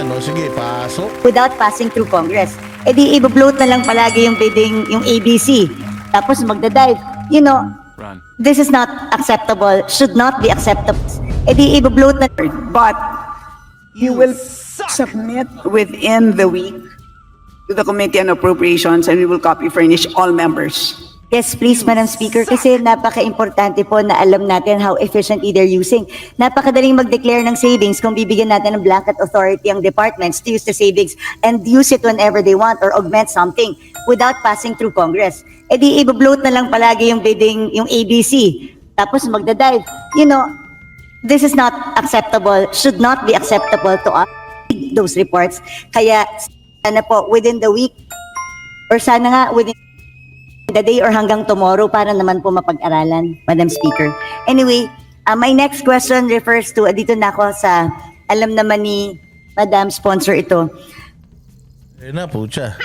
yan. O sige, pasok. without passing through Congress. E di i-bloat na lang palagi yung bidding, yung ABC. Tapos magdadive. You know, this is not acceptable, should not be acceptable. E di i-bloat na. But you will submit within the week to the Committee on Appropriations, and we will copy furnish all members. Yes, please, Madam Speaker, kasi napaka-importante po na alam natin how efficiently they're using. Napakadaling mag-declare ng savings kung bibigyan natin ng blanket authority ang departments to use the savings and use it whenever they want or augment something without passing through Congress. E di i-bloat na lang palagi yung bidding, yung ABC. Tapos magdadive. You know, this is not acceptable, should not be acceptable to us, those reports. Kaya sana po within the week or sana nga within the day or hanggang tomorrow para naman po mapag-aralan, Madam Speaker. Anyway, my next question refers to, dito na ako sa, alam naman ni Madam Sponsor ito. Na, pucha.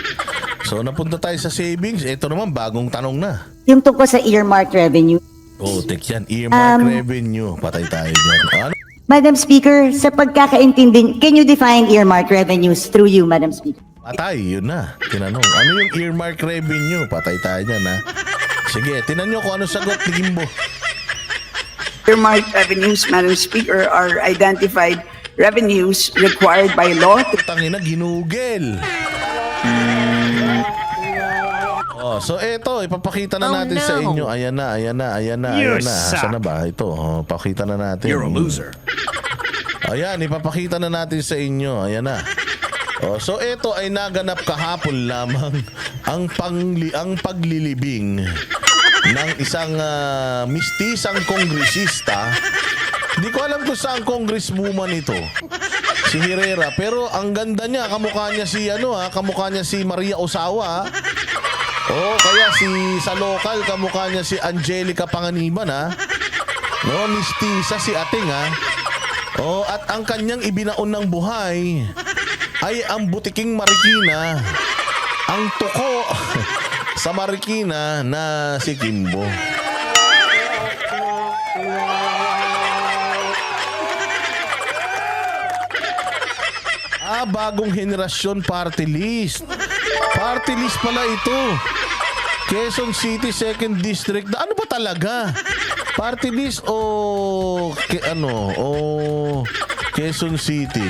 So, napunta tayo sa savings. Ito naman, bagong tanong na. Yung tungkol sa earmark revenue. Oh, tek yan. Earmark revenue. Patay tayo dyan. Ano? Madam Speaker, sa pagkakaintindi, can you define earmark revenues through you, Madam Speaker? Patay, yun na. Tinanong, ano yung earmark revenue? Patay tayo dyan, ha? Sige, tinan nyo kung ano sagot ni Gimbo. Earmarked revenues, Madam Speaker, are identified revenues required by law to Tangina, ginugel. Oh, so eto, ipapakita na natin sa inyo. Ayan na, ayan na, ayan na, ayan na. Saan na ba? Ito, pakita na natin. You're a loser. Ayan, ipapakita na natin sa inyo. Ayan na. Oh, so ito ay naganap kahapon lamang ang paglilibing ng isang mistisang kongresista. Hindi ko alam kung saan congresswoman ito. Si Herrera, pero ang ganda niya, kamukha niya si kamukha niya si Maria Osawa. Oh, kaya sa local kamukha niya si Angelica Panganiban, ha. No, mistisa si Ating, ha. Oh, at ang kanyang ibinaon ng buhay ay ang butiking Marikina, ang tuko sa Marikina na si Kimbo. Bagong henerasyon party list. Party list pala ito. Quezon City 2nd District. Ano ba talaga? Party list o Quezon City?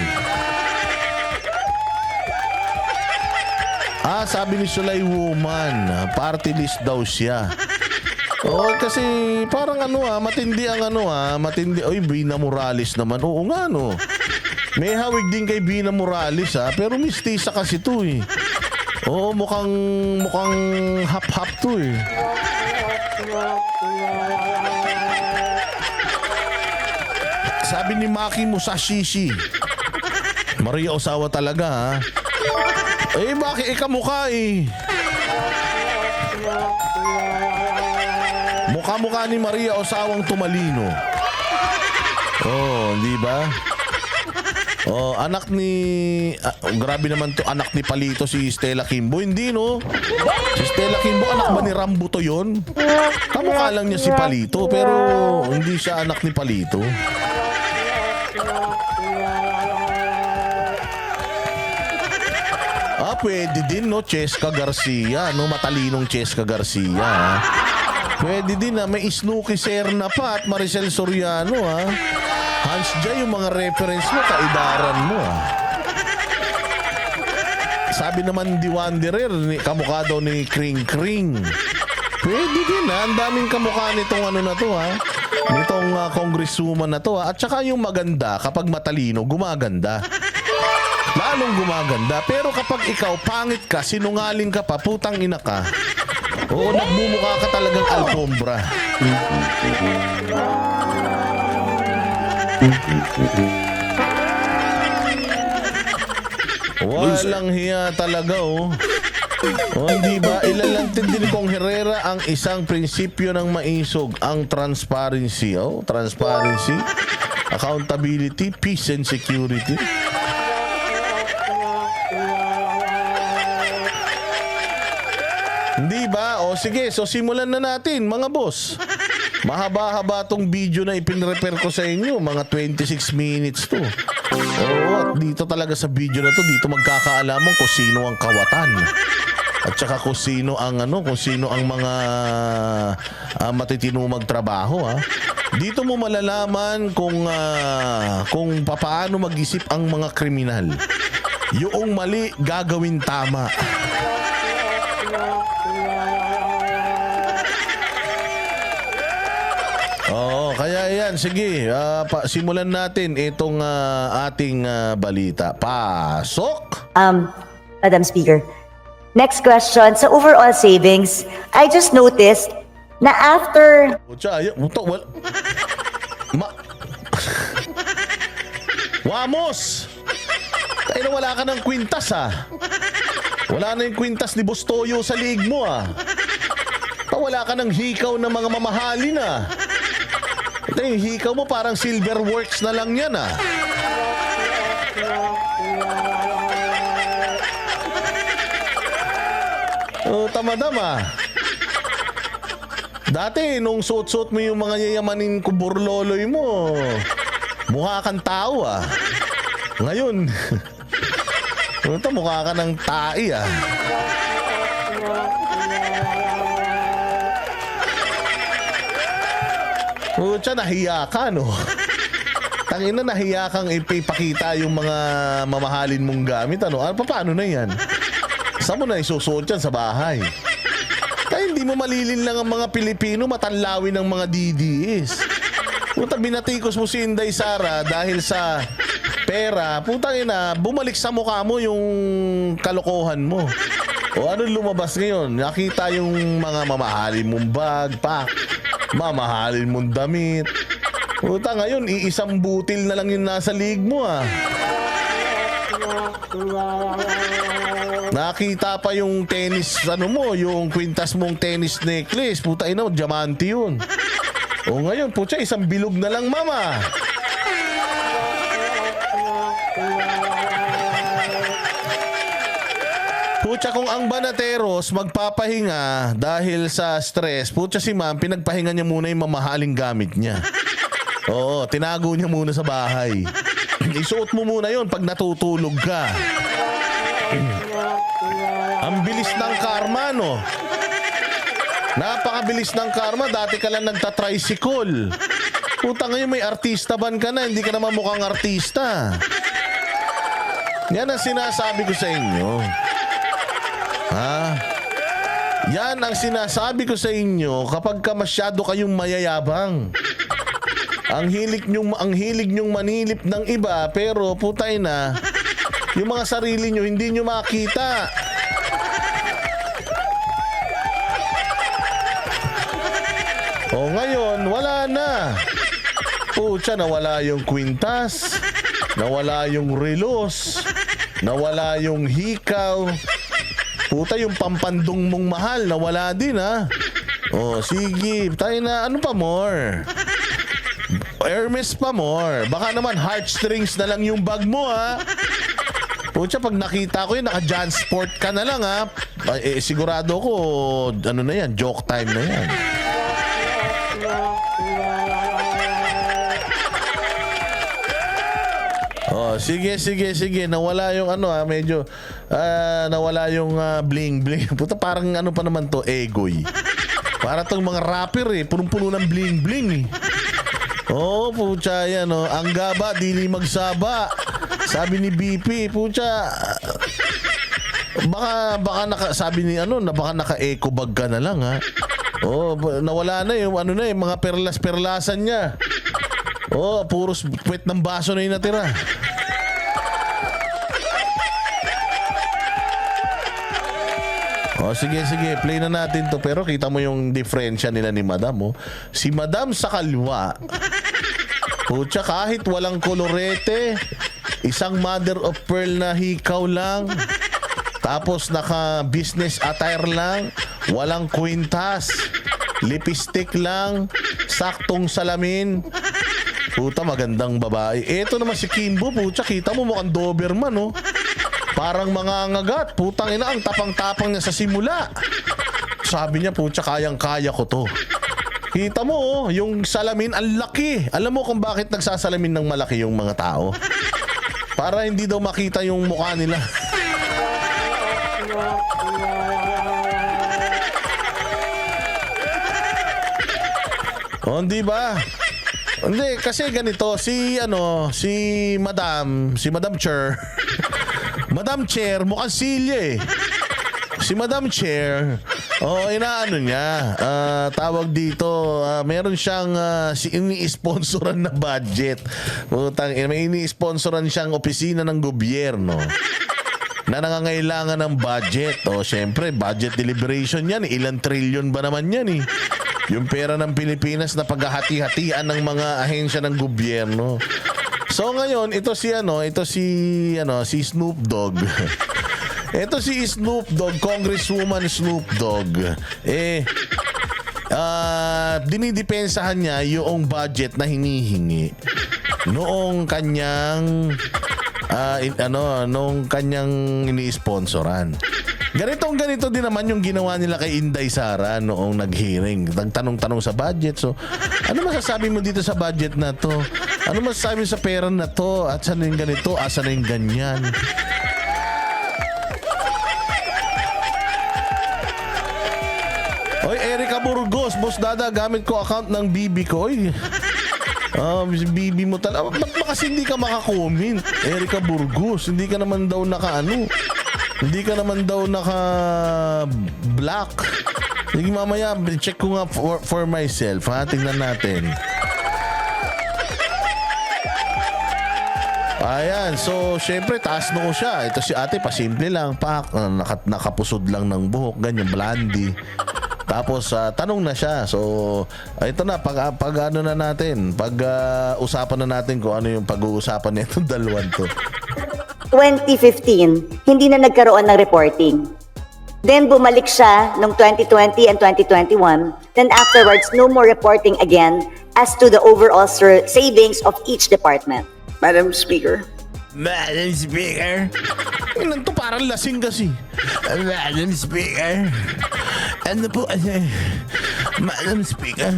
Sabi ni Sulay Woman, party list daw siya. Kasi parang matindi ang matindi. Oy, Bina Morales naman. Oo nga, no. May hawig din kay Bina Morales, pero mistisa kasi to, eh. Oo, mukhang hap-hap to, eh. Sabi ni Maki Musashi, Maria Osawa talaga, ha. Bakit ikamukha, eh? Mukha-mukha ni Maria Osawang Tumalino. Oh, di ba? Oh, anak ni grabe naman to, anak ni Palito si Stella Kimbo. Hindi, no? Si Stella Kimbo, anak ba ni Rambo to yun? Kamukha lang niya si Palito, pero hindi siya anak ni Palito. Pwede din, no? Cheska Garcia, no? Matalinong Cheska Garcia, ha? Pwede din, may Snooki Serna pa at Maricel Soriano, ha? Hans Jay, yung mga reference mo, kaidaran mo, ha? Sabi naman di Wanderer, kamukha daw ni Kring Kring. Pwede din, ha? Ang daming kamukha nitong na to, ha? Nitong congresswoman na to, ha? At saka yung maganda, kapag matalino, gumaganda. Lalong gumaganda. Pero kapag ikaw, pangit ka, sinungaling ka pa, putang ina ka. Oo, nagmumukha ka talagang alpombra. Walang hiya talaga, oh. Hindi ba? Ilalantid din kong Herrera ang isang prinsipyo ng maisog, ang transparency. Oh, transparency, accountability, peace and security. Hindi ba? O sige, so simulan na natin, mga boss. Mahaba-haba tong video na ipinrepair ko sa inyo. Mga 26 minutes to. Oo, at dito talaga sa video na to, dito magkakaalaman kung sino ang kawatan. At saka kung sino ang mga matitino magtrabaho, ha. Dito mo malalaman kung papaano mag-isip ang mga kriminal. Yung mali gagawin tama. Oo, kaya yan, sige, simulan natin itong ating balita. Pasok! Madam Speaker. Next question. Sa overall savings, I just noticed na after Wamos! Kaya na wala ka ng kwintas, Wala na yung kwintas ni Bustoyo sa liig mo, Wala ka ng hikaw ng mga mamahalin, Ito yung hikaw mo parang Silver Works na lang yan, Oh, tamadam, Dati, nung suot-suot mo yung mga yayamanin kuburloloy mo, mukha kang tao, Ngayon, ito mukha ka ng tai, Pucha, nahiya ka, no? Tangina, nahiya kang ipipakita yung mga mamahalin mong gamit, paano na yan? Saan mo na isusuot yan sa bahay? Kaya hindi mo malilin lang ang mga Pilipino matanlawin ng mga DDS. Puta, binatikos mo si Inday Sara dahil sa pera. Putang ina, bumalik sa mukha mo yung kalokohan mo. O ano lumabas ngayon? Nakita yung mga mamahalin mong bag, pack, mamahalin mong damit. Puta, ngayon, iisang butil na lang yung nasa liig mo, Nakita pa yung tennis, yung kwintas mong tennis necklace. Puta ina, diamante yun. O ngayon, putya, isang bilog na lang, mama. Putya, kung ang Banateros magpapahinga dahil sa stress, putya si ma'am, pinagpahinga niya muna yung mamahaling gamit niya. Oo, tinago niya muna sa bahay. Isuot mo muna yon pag natutulog ka. Ang bilis ng karma, no? Napakabilis ng karma. Dati ka lang nagta-tricycle. Puta, ngayon may artista ban ka na. Hindi ka naman mukhang artista. Yan ang sinasabi ko sa inyo. Yan ang sinasabi ko sa inyo kapag ka masyado kayong mayayabang. Ang hilig nyong manilip ng iba, pero putay na, yung mga sarili nyo, hindi nyo makita. O ngayon, wala na. Putya, nawala yung kwintas, nawala yung relos, nawala yung hikaw. Puta, yung pampandong mong mahal, nawala din, O, sige, tayo na, ano pa more? Hermes pa more. Baka naman heartstrings na lang yung bag mo, Pucha, pag nakita ko yun, naka-Jansport ka na lang, sigurado ko, ano na yan, joke time na yan. Oh, sige. Nawala yung medyo, nawala yung bling-bling. Puta, parang ano pa naman to, egoy. Para tong mga rapper, punong-puno ng bling-bling, Oh, pucha, yan, ang gaba, dili magsaba. Sabi ni BP, pucha, baka sabi ni baka naka-eco bag ka na lang, Oh, nawala na yung mga perlas-perlasan niya. Oh, puros puwet ng baso na yung natira. Oh, sige, play na natin to. Pero kita mo yung diferensya nila ni Madam, Si Madam sa kaliwa, putya, kahit walang kolorete, isang mother of pearl na hikaw lang, tapos naka-business attire lang, walang kwintas, lipstick lang, saktong salamin. Puta, magandang babae. Eto naman si Kimbo, putya, kita mo mukhang Doberman, Parang mangangagat. Putang ina, ang tapang-tapang niya sa simula. Sabi niya, putya, kayang-kaya ko to. Kita mo, yung salamin, ang laki. Alam mo kung bakit nagsasalamin ng malaki yung mga tao? Para hindi daw makita yung mukha nila. O, di ba? Hindi, kasi ganito, si Madam Chair, Madam Chair, mukhang silya eh. Si Madam Chair, inaano niya, tawag dito, meron siyang ini-sponsoran na budget. May ini-sponsoran siyang opisina ng gobyerno na nangangailangan ng budget. O, syempre, budget deliberation yan. Ilang trilyon ba naman yan eh? Yung pera ng Pilipinas na paghahati-hatian ng mga ahensya ng gobyerno. So ngayon, ito si Snoop Dogg. Ito si Snoop Dogg, Congresswoman Snoop Dogg. Dinidepensahan niya yung budget na hinihingi noong kanyang nung kanyang ini-sponsoran. Ganito din naman yung ginawa nila kay Inday Sara noong nag-hearing. Tanong-tanong sa budget. So, ano masasabi mo dito sa budget na to? Ano masasabi mo sa pera na to? At saan yung ganito? Asa na yung ganyan? Oy, Erica Burgos, Boss Dada, gamit ko account ng BB ko. Oy, BB mo talaga. Ba't ba kasi hindi ka makakomment? Erica Burgos, hindi ka naman daw hindi ka naman daw naka-black. Sige, mamaya, check ko nga for myself. Ha? Tingnan natin. Ayan. So, syempre, taas noo siya. Ito si ate, pasimple lang. Nakapusod lang ng buhok. Ganyan, blondie. Tapos, tanong na siya. So, ito na. Pag-ano na natin. Pag-usapan na natin kung ano yung pag-uusapan nitong dalawang to. 2015, hindi na nagkaroon ng reporting. Then bumalik siya noong 2020 and 2021. Then afterwards, no more reporting again as to the overall savings of each department. Madam Speaker. Madam Speaker. Ilan to parang lasing kasi. Madam Speaker. Ano po kasi? Madam Speaker.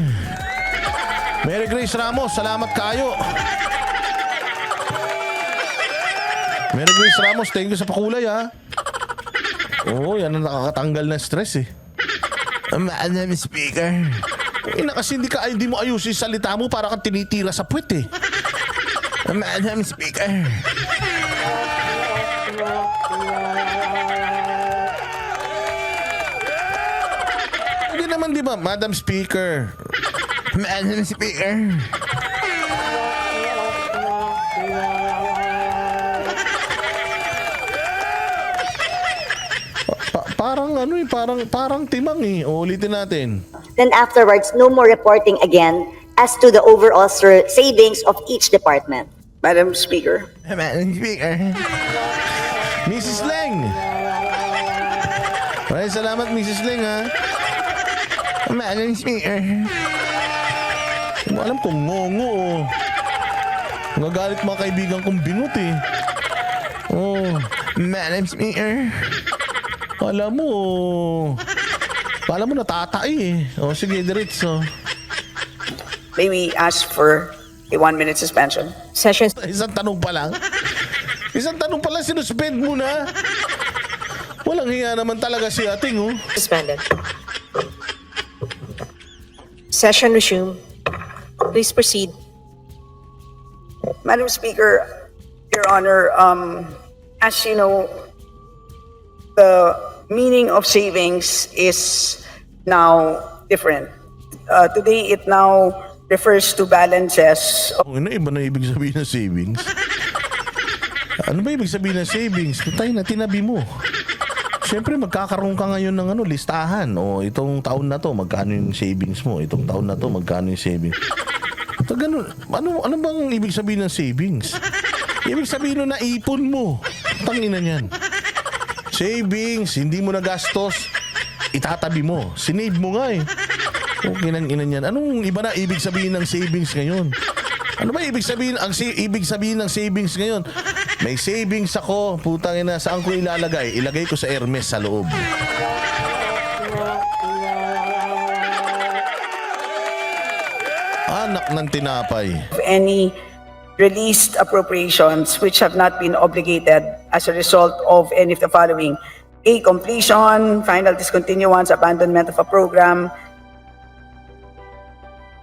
Mary Grace Ramos, salamat kayo. Mary Grace Ramos, thank you sa pakulay ha. Oo, yan ang nakakatanggal ng stress eh. Madam Speaker. Kasi hindi mo ayusin salita mo para kang tinitira sa puwet eh. Madam Speaker. Hindi naman di ba, Madam Speaker. Madam Speaker. Parang timang eh. Ulitin natin. Then afterwards, no more reporting again as to the overall savings of each department. Madam Speaker. Madam Speaker. Mrs. Leng. Maraming salamat, Mrs. Leng ha. Madam Speaker. Hindi mo alam kung ngongo oh. Nagagalit mga kaibigan kong bingot eh. Oh. Madam Speaker. Kala mo natatai eh. O sige, diretso. May we ask for a 1-minute suspension? Session Isang tanong pa lang. Sinuspend mo na. Walang hiya naman talaga si ating oh. suspended. Session resume. Please proceed. Madam Speaker, Your Honor, as you know, the meaning of savings is now different. Today, it now refers to balances. Iba na ibig sabihin ng savings. Ano ba ibig sabihin ng savings? Tayo na, tinabi mo. Siyempre, magkakaroon ka ngayon ng listahan. O, itong taon na to, magkano yung savings mo? Itong taon na to, magkano yung savings? Ito, ganun. Ano bang ibig sabihin ng savings? Ibig sabihin na naipon mo. Tangina niyan. Savings, hindi mo nagastos, itatabi mo. Sinave mo nga eh. Okay nang ina niyan. Anong iba na ibig sabihin ng savings ngayon? Ano ba ibig sabihin ibig sabihin ng savings ngayon? May savings ako, putang ina, saan ko ilalagay? Ilagay ko sa Hermes sa loob. Anak ng tinapay. Any released appropriations which have not been obligated as a result of any of the following: A, completion, final discontinuance, abandonment of a program,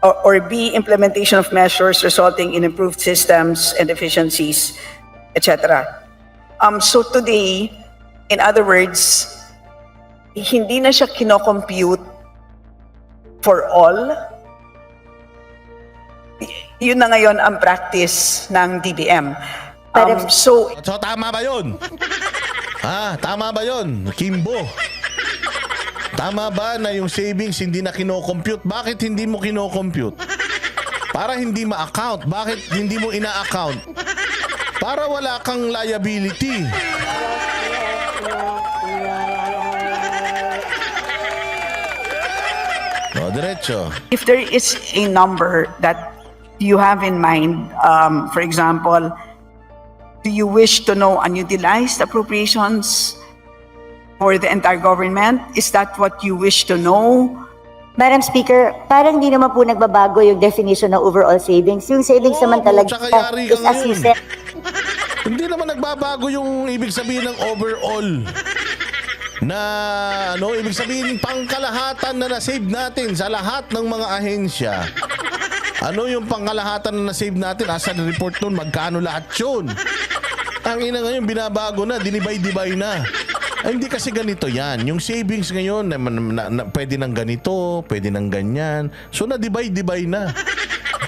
or B, implementation of measures resulting in improved systems and efficiencies, etc. So today, in other words, hindi na siya kinocompute for all. Yun na ngayon ang practice ng DBM. So So tama ba yun? Tama ba yun, Kimbo? Tama ba na yung savings hindi na kino-compute? Bakit hindi mo kino-compute? Para hindi ma-account. Bakit hindi mo ina-account? Para wala kang liability. O, diretso. if there is a number that you have in mind, for example, do you wish to know unutilized appropriations for the entire government? Is that what you wish to know? Madam Speaker, parang hindi naman po nagbabago yung definition ng overall savings. Yung savings naman talaga tsaka yari ka is as you ngayon. said, Hindi naman nagbabago yung ibig sabihin ng overall. Na ibig sabihin pangkalahatan na na-save natin sa lahat ng mga ahensya. Ano yung pangkalahatan na na-save natin? Asa na report nun, magkano lahat yun? Ang ina ngayon, binabago na, dinibay-dibay na. Ay, hindi kasi ganito yan. Yung savings ngayon, pwede ng ganito, pwede ng ganyan. So, na-divide-divide na.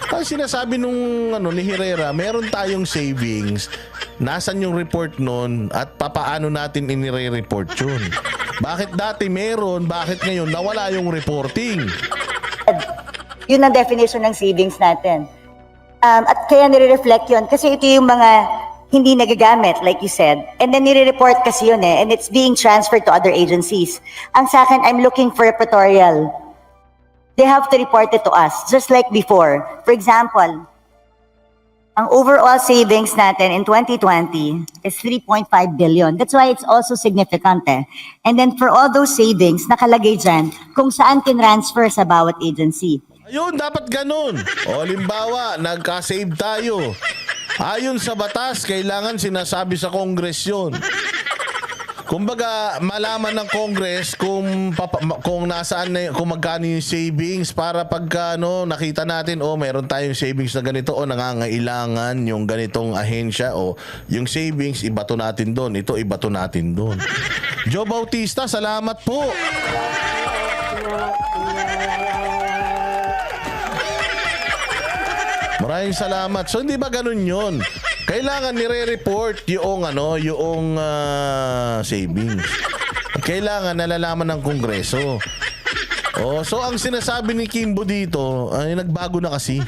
Kasi sinasabi nung ni Herrera, meron tayong savings. Nasaan yung report nun at papaano natin inire-report yun? Bakit dati meron, bakit ngayon nawala yung reporting? yun ang definition ng savings natin. At kaya nire-reflect yun kasi ito yung mga hindi nagagamit, like you said. And then nire-report kasi yun and it's being transferred to other agencies. Ang sa akin, I'm looking for a tutorial. They have to report it to us, just like before. For example, ang overall savings natin in 2020 is 3.5 billion. That's why it's also significant And then for all those savings, nakalagay dyan kung saan tinransfer sa bawat agency. Ayun, dapat ganun. O, limbawa, nagka-save tayo. Ayon sa batas, kailangan sinasabi sa Congress yun. Kumbaga, malaman ng Congress kung nasaan na, kung magkano yung savings para pagka nakita natin, meron tayong savings na ganito o nangangailangan yung ganitong ahensya o yung savings, ibato natin doon. Ito, ibato natin doon. Joe Bautista, salamat po. Maraming salamat. So, hindi ba ganun yun? Kailangan nire-report yung savings. Kailangan nalalaman ng Kongreso. So ang sinasabi ni Kimbo dito, ay nagbago na kasi.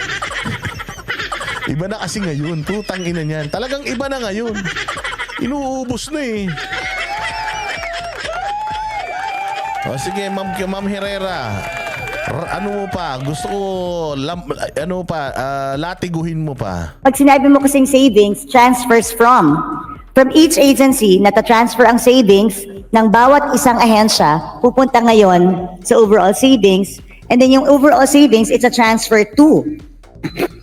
Iba na kasi ngayon. Putang ina niyan. Talagang iba na ngayon. Inuubos na sige, Ma'am Herrera. Ano mo pa? Gusto ko, latiguhin mo pa. Pag sinabi mo kasing savings, transfers from each agency, nata-transfer ang savings ng bawat isang ahensya, pupunta ngayon sa overall savings, and then yung overall savings, it's a transfer to.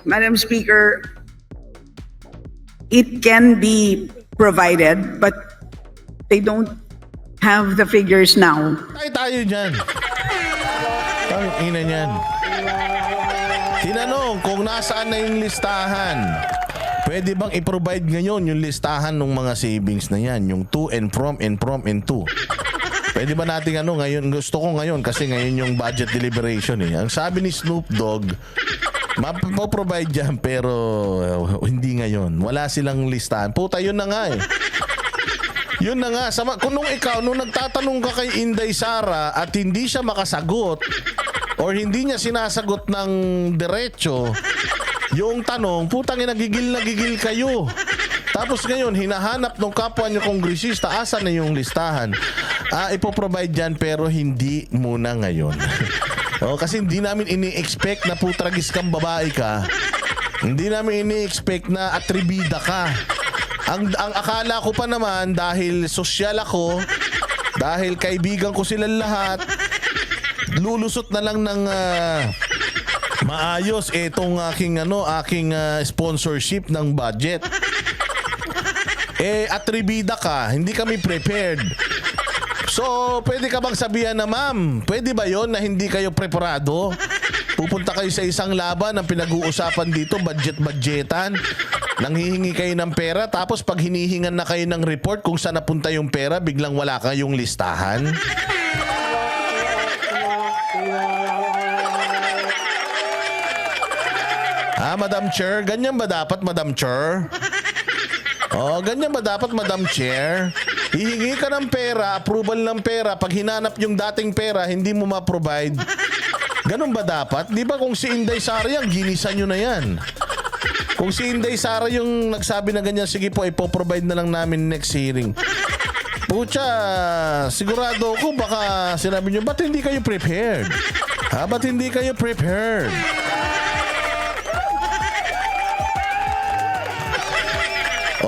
Madam Speaker, it can be provided, but they don't have the figures now. Tayo dyan. Ang ina niyan. Tinanong kung nasaan na yung listahan. Pwede bang i-provide ngayon yung listahan ng mga savings na yan? Yung to and from and to. Pwede ba natin ngayon? Gusto ko ngayon kasi ngayon yung budget deliberation Ang sabi ni Snoop Dogg, mapaprovide dyan pero hindi ngayon. Wala silang listahan. Puta, yun na nga Yun na nga. Kung nung nagtatanong ka kay Inday Sara at hindi siya makasagot or hindi niya sinasagot ng diretso yung tanong, putang nagigil kayo. Tapos ngayon, hinahanap ng kapwa niyo kongresista, asa na yung listahan? Ipoprovide dyan pero hindi muna ngayon. Kasi hindi namin ini-expect na putragis kang babae ka. Hindi namin ini-expect na atribida ka. Ang akala ko pa naman dahil sosyal ako, dahil kaibigan ko silang lahat, lulusot na lang ng Maayos itong aking sponsorship ng budget. Atribida ka, hindi kami prepared. So, pwede ka bang sabihan na, ma'am, pwede ba yon na hindi kayo preparado? Pupunta kayo sa isang laban ang pinag-uusapan dito, budget-budgetan. Nanghihingi kayo ng pera, tapos pag hinihingan na kayo ng report kung saan napunta yung pera, biglang wala kayong listahan. Madam Chair, ganyan ba dapat, Madam Chair? Ganyan ba dapat, Madam Chair? Hihingi ka ng pera, approval ng pera, pag hinanap yung dating pera, hindi mo ma-provide. Ganun ba dapat? Di ba kung si Inday Sara yan, ginisan nyo na yan. Kung si Inday Sara yung nagsabi na ganyan, sige po, ipoprovide na lang namin next hearing. Pucha, sigurado ko baka sinabi nyo, ba't hindi kayo prepared? Ba't hindi kayo prepared?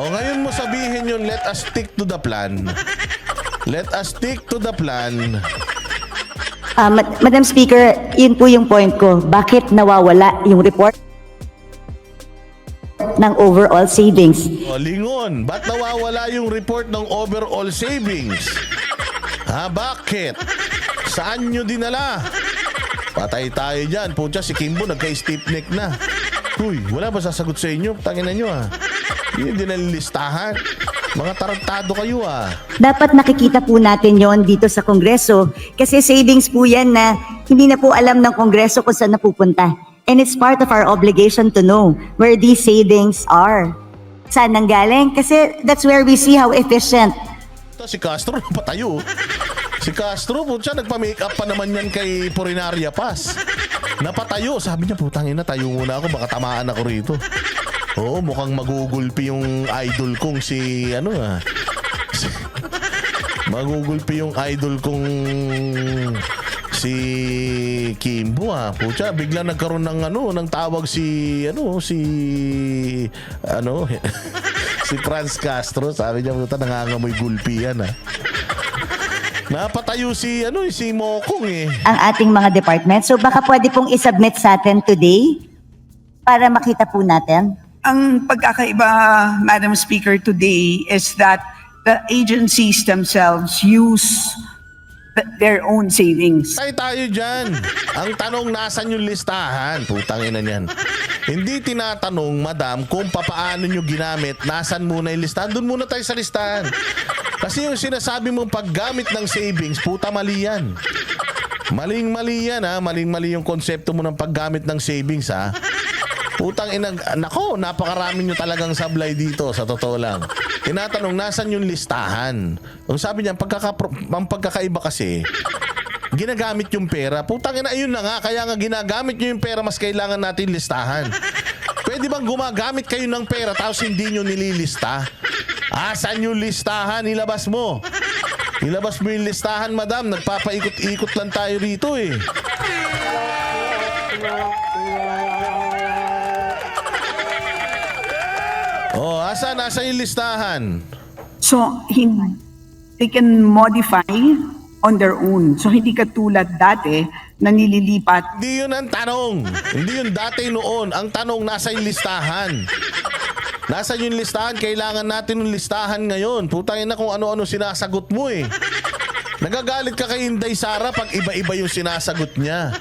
Ngayon mo sabihin yun, let us stick to the plan. Let us stick to the plan. Madam Speaker, yun po yung point ko. Bakit nawawala yung report ng overall savings? Lingon, ba't nawawala yung report ng overall savings? Bakit? Saan nyo dinala? Patay tayo dyan. Pucha, si Kimbo nagka-stiff neck na. Uy, wala ba sasagot sa inyo? Tangina nyo Hindi nalilistahan. Mga tarantado kayo Dapat nakikita po natin yon dito sa Kongreso kasi savings po yan na hindi na po alam ng Kongreso kung saan napupunta. And it's part of our obligation to know where these savings are. Saan nanggaling? Kasi that's where we see how efficient. Si Castro napatayo. Si Castro, siya nagpa-makeup pa naman yan kay Porinaria Paz. Napatayo. Sabi niya, putang ina, tayo muna ako, baka tamaan ako rito. Mukhang magugulpi yung idol kong magugulpi yung idol kong si Kimbo Pucha, bigla nagkaroon ng tawag si si Franz Castro. Sabi niya, puta, nangangamoy gulpi yan Napatayo si Mokong Ang ating mga department. So baka pwede pong isubmit sa atin today para makita po natin. Ang pagkakaiba, Madam Speaker, today is that the agencies themselves use their own savings. Tayo dyan. Ang tanong, nasan yung listahan? Putang ina niyan. Hindi tinatanong, madam, kung papaano nyo ginamit, nasan muna yung listahan. Doon muna tayo sa listahan. Kasi yung sinasabi mong paggamit ng savings, puta, mali yan. Maling-mali yan Maling-mali yung konsepto mo ng paggamit ng savings Putang ina, nako, napakarami nyo talagang sablay dito, sa totoo lang. Tinatanong, nasan yung listahan? Ang sabi niya, ang pagkakaiba kasi, ginagamit yung pera. Putang ina, ayun na nga, kaya nga ginagamit nyo yung pera, mas kailangan natin listahan. Pwede bang gumagamit kayo ng pera tapos hindi nyo nililista? Asan yung listahan? Ilabas mo. Ilabas mo yung listahan, madam. Nagpapaikot-ikot lang tayo rito Nasa yung listahan? So, they can modify on their own. So, hindi katulad dati na nililipat. Hindi yun ang tanong. Hindi yun dati noon. Ang tanong, nasa yung listahan? Nasa yung listahan? Kailangan natin yung listahan ngayon. Putangin na kung ano-ano sinasagot mo Nagagalit ka kay Inday Sara pag iba-iba yung sinasagot niya.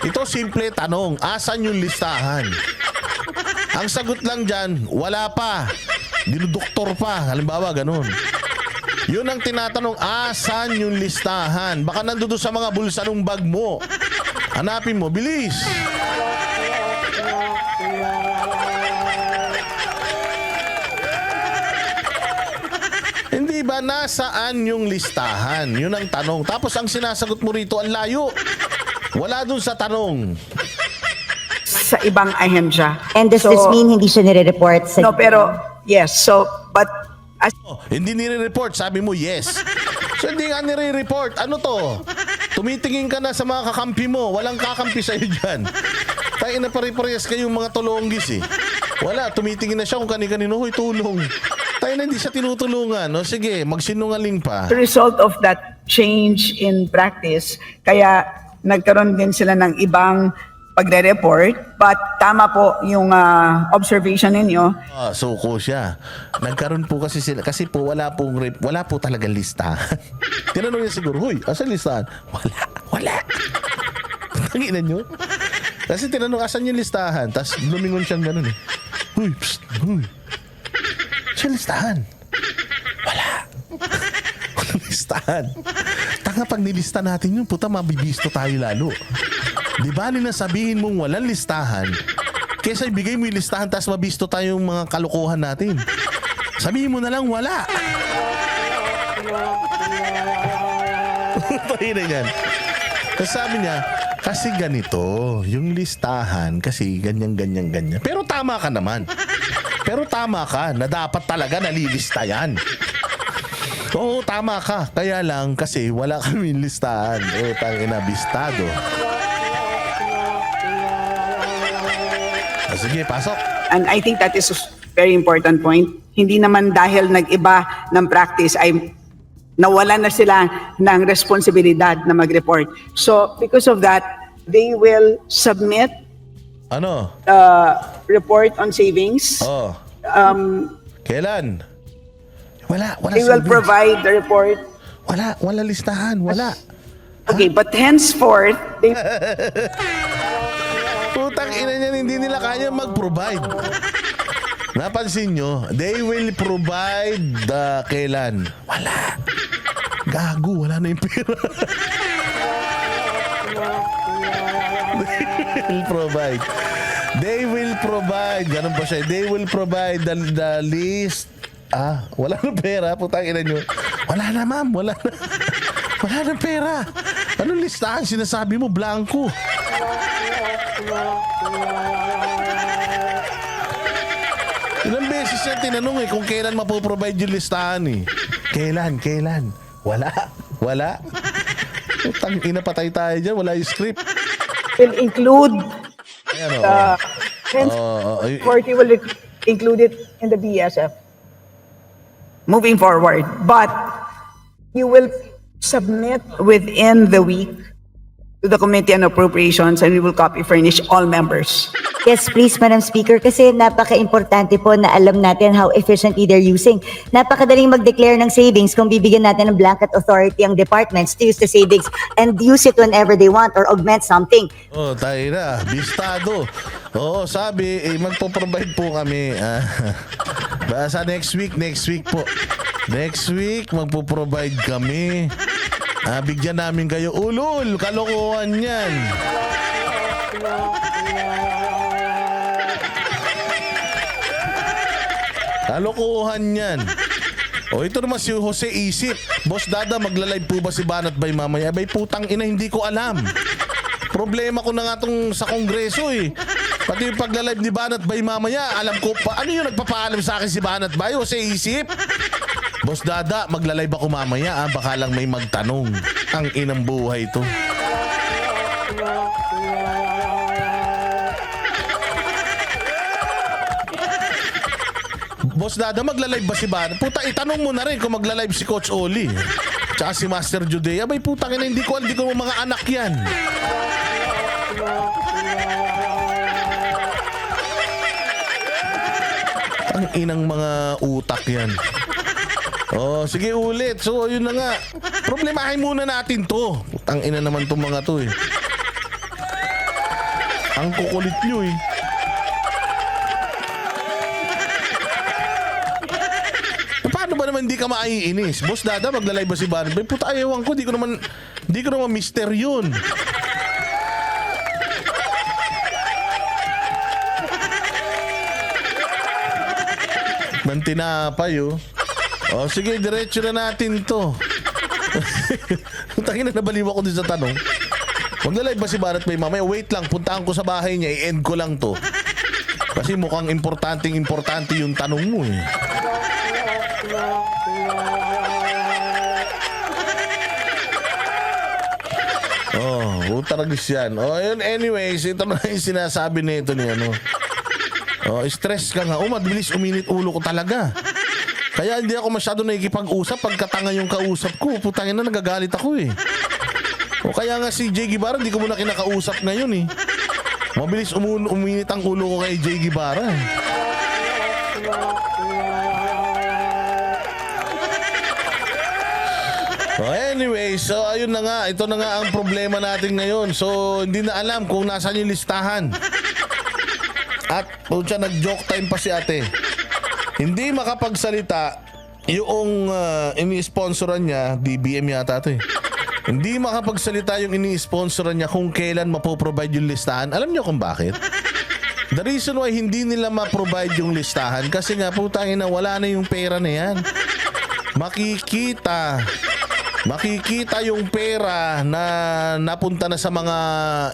Ito simple tanong, asan yung listahan? Ang sagot lang dyan, wala pa. Dinudoktor pa. Halimbawa, ganun. Yun ang tinatanong, asan yung listahan? Baka nandoon sa mga bulsa ng bag mo. Hanapin mo, bilis. Hindi ba nasaan yung listahan? Yun ang tanong. Tapos ang sinasagot mo rito, ang layo. Wala dun sa tanong. Sa ibang ahensya. And does this mean hindi siya nire-report sa... No, pero, yes. So, but... Hindi nire-report, sabi mo yes. So hindi nga nire-report. Ano to? Tumitingin ka na sa mga kakampi mo. Walang kakampi sa'yo dyan. Tayo na pare-parehas kayong mga tulonggis Wala, tumitingin na siya kung kani-kanino. Hoy, tulong. Tayo na hindi siya tinutulungan. No? Sige, magsinungaling pa. The result of that change in practice, kaya nagkaroon din sila ng ibang pagre-report. But tama po yung observation ninyo. Suko siya. Nagkaroon po kasi sila, kasi po wala po talagang listahan. Tinanong niya siguro, "Hoy, asan listahan?" Wala. Tanginan nyo. Kasi tinanong, asan yung listahan? Tapos lumingon siyang ganun eh. "Huy, psst, huy. Saan listahan?" Wala. Walang listahan. Tanga, pag nilista natin yun, puta, mabibisto tayo lalo. Di ba na sabihin mong walang listahan, kesa ibigay mo yung listahan tapos mabisto tayong mga kalokohan natin. Sabihin mo na lang wala. Tayo na yan. Tapos sabi niya, kasi ganito, yung listahan, kasi ganyan. Pero tama ka naman. Pero tama ka na dapat talaga nalilista yan. Oo, tama ka. Kaya lang kasi wala kami listahan. Tangina, bistado. Sige, pasok. And I think that is a very important point. Hindi naman dahil nag-iba ng practice ay nawalan na sila ng responsibilidad na mag-report. So, because of that, they will submit Ano? report on savings. Oh. Kailan? Wala They will savings. provide the report. Wala listahan, wala. Okay, but henceforth, they Putang ina niyan, hindi nila kaya mag-provide. Napansin nyo, they will provide kailan? Wala. Gago, wala na yung pera. They will provide. Ganun pa siya. They will provide the list. Wala na pera. Putang ina nyo. Wala na, ma'am. Wala na. Wala na pera. Anong listahan? Sinasabi mo, blanco. Ilang beses niya tinanong kung kailan mapoprovide yung listahan eh. Kailan? Wala. Putang ina, patay tayo dyan. Wala yung script. will include Ayan, henceforth, you will include it in the BSF. Moving forward, but you will submit within the week to the Committee on Appropriations and we will copy furnish all members. Yes, please, Madam Speaker, kasi napaka-importante po na alam natin how efficiently they're using. Napakadaling mag-declare ng savings kung bibigyan natin ng blanket authority ang departments to use the savings and use it whenever they want or augment something. Tayo na. Bistado. Oo, sabi, magpo-provide po kami. Sa next week po. Next week, magpo-provide kami. Bigyan namin kayo. Ulul, kalokohan yan. Kalokohan yan. Ito naman si Jose Isip. Boss Dada, magla-live po ba si Banat Bay mamaya? Bay, putang ina, hindi ko alam. Problema ko na nga tong sa kongreso eh. Pati yung pagla-live ni Banat Bay mamaya, alam ko pa. Ano yung nagpapaalam sa akin si Banat Bay? Jose Isip? Boss Dada, magla-live ako mamaya. Baka lang may magtanong. Ang inang buhay to. Boss Dada, magla-live ba si Banat? Puta, itanong mo na rin kung magla-live si Coach Oli. Tsaka si Master Judea. Bay, putang ina, hindi ko mga anak yan. Ang inang mga utak yan. Sige ulit. So, yun na nga. Problemahin muna natin to. Putang ina naman tong mga to eh. Ang kukulit nyo eh. Paano ba naman hindi ka maiinis? Boss Dada, magla-live ba si Banat? Puta, ayawan ko. Di ko naman mister yun. Mantinapay sige, diretso na natin to. Tangina, nabaliw ako din sa tanong. Magla-live ba si Banat Bay mamaya? Wait lang, puntaan ko sa bahay niya, i-end ko lang to. Kasi mukhang importante yung tanong mo eh. Utaragis yan. Ayun, anyways, ito na yung sinasabi nito ni ano. Stress ka nga. Mabilis uminit ulo ko talaga. Kaya hindi ako masyado nakikipag-usap pagkatanga yung kausap ko. Putangin na, nagagalit ako eh. Kaya nga si Jay Guevara, hindi ko muna kinakausap ngayon eh. Mabilis uminit ang ulo ko kay Jay Guevara. So anyway, so ayun na nga, ito na nga ang problema natin ngayon. So hindi na alam kung nasaan yung listahan. At pucha, nag-joke time pa si ate. Hindi makapagsalita yung ini-sponsoran niya, DBM yata ito eh. Hindi makapagsalita yung ini-sponsoran niya kung kailan mapoprovide yung listahan. Alam niyo kung bakit? The reason why hindi nila ma-provide yung listahan kasi nga putangin na wala na yung pera na yan. Makikita yung pera na napunta na sa mga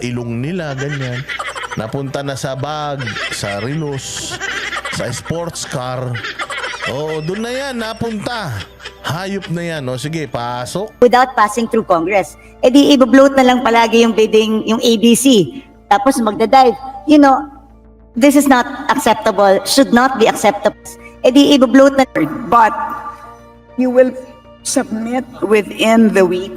ilong nila, ganyan. Napunta na sa bag, sa relos, sa sports car. Oo, doon na yan, napunta. Hayop na yan. O sige, pasok. Without passing through Congress. E di i-bloat na lang palagi yung bidding, yung ABC. Tapos magdadive. You know, this is not acceptable, should not be acceptable. E di i-bloat na. But you will submit within the week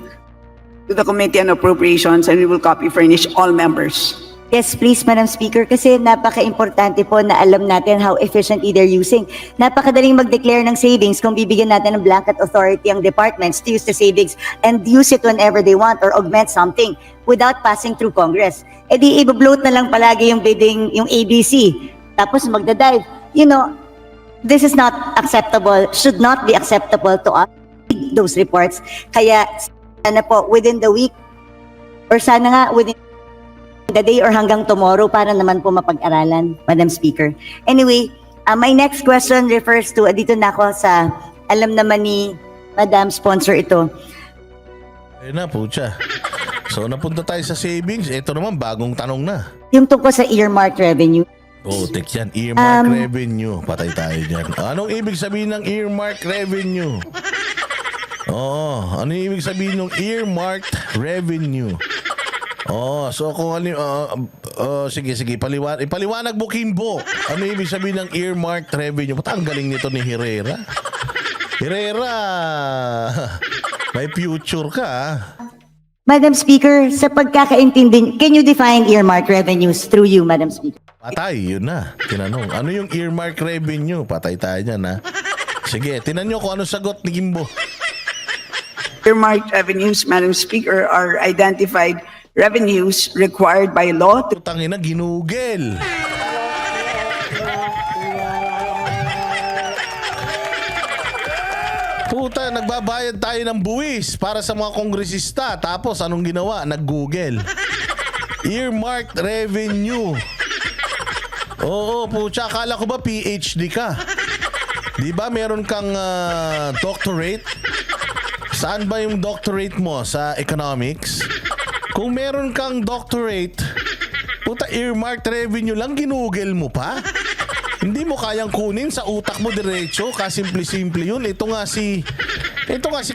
to the Committee on Appropriations and we will copy furnish all members. Yes, please, Madam Speaker, kasi napaka-importante po na alam natin how efficiently they're using. Napakadaling mag-declare ng savings kung bibigyan natin ng blanket authority ang departments to use the savings and use it whenever they want or augment something without passing through Congress. E di i-bloat na lang palagi yung bidding, yung ABC. Tapos magdadive. You know, this is not acceptable, should not be acceptable to us, those reports. Kaya sana po, within the week, or sana nga within the day or hanggang tomorrow para naman po mapag-aralan, Madam Speaker. Anyway, my next question refers to, dito na ako sa, alam naman ni Madam Sponsor ito. Ayun na, pucha. So napunta tayo sa savings. Ito naman, bagong tanong na. Yung tungkol sa earmark revenue. Tek yan, earmark revenue. Patay tayo dyan. Anong ibig sabihin ng earmark revenue? Oo, ano ibig sabihin ng earmarked revenue? So kung ano, sige, ipaliwanag mo, Kimbo. Ano ibig sabihin ng earmarked revenue? Pata ang galing nito ni Herrera. Herrera, may future ka, ha? Madam Speaker, sa pagkakaintindi, can you define earmark revenues through you, Madam Speaker? Patay, yun na. Tinanong, ano yung earmark revenue? Patay tayo dyan, ha? Sige, tinan nyo kung ano sagot ni Kimbo. Earmarked revenues, Madam Speaker, are identified revenues required by law to Tangina, ginugel. Puta, nagbabayad tayo ng buwis para sa mga kongresista. Tapos, anong ginawa? Nag-google. Earmarked revenue. Oo, pucha, akala ko ba PhD ka? Di ba meron kang doctorate? Saan ba yung doctorate mo? Sa economics? Kung meron kang doctorate, puta, earmarked revenue lang, ginugel mo pa? Hindi mo kayang kunin sa utak mo diretso, kasimple-simple yun. Ito nga si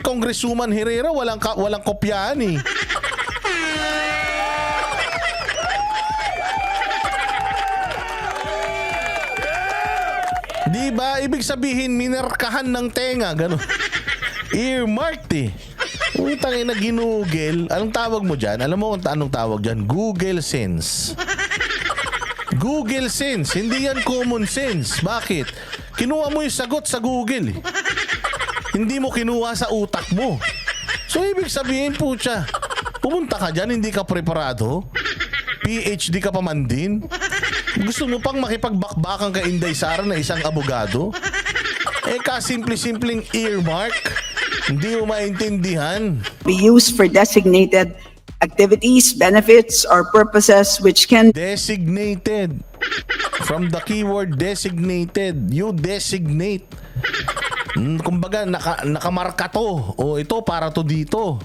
Congresswoman Herrera, walang kopyahan eh. Di ba? Ibig sabihin, minarkahan ng tenga, gano'n. Earmarked eh. Utang na ginugel. Anong tawag mo dyan? Alam mo kung anong tawag dyan? Google Sense. Google Sense. Hindi yan common sense. Bakit? Kinuha mo yung sagot sa Google eh. Hindi mo kinuha sa utak mo. So ibig sabihin, pucha, pumunta ka dyan, hindi ka preparado. PhD ka pa man din. Gusto mo pang makipagbakbakan kay Inday Sara na isang abogado? Simple-simpleng earmark. Hindi mo maintindihan. be used for designated activities, benefits, or purposes which can Designated. From the keyword designated. You designate. Kumbaga, nakamarka to. O ito, para to dito.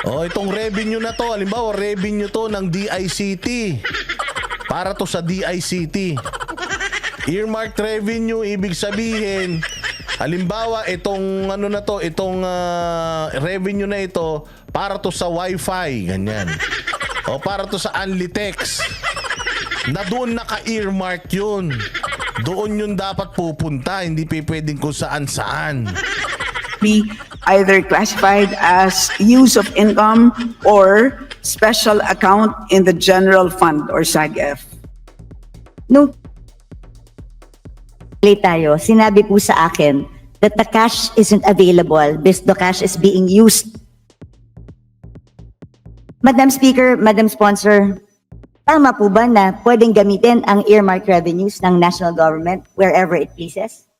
O itong revenue na to, halimbawa, revenue to ng DICT. Para to sa DICT. Earmarked revenue, ibig sabihin, halimbawa, itong ano na to, itong revenue na ito, para to sa Wi-Fi, ganyan. O para to sa Unlitex. Na doon naka-earmark yun. Doon yun dapat pupunta, hindi pwedeng kung saan-saan. be either classified as use of income or special account in the general fund or SAGF. Nung tayo, sinabi po sa akin that the cash isn't available because the cash is being used. Madam Speaker, Madam Sponsor, tama po ba na pwedeng gamitin ang earmark revenues ng national government wherever it pleases?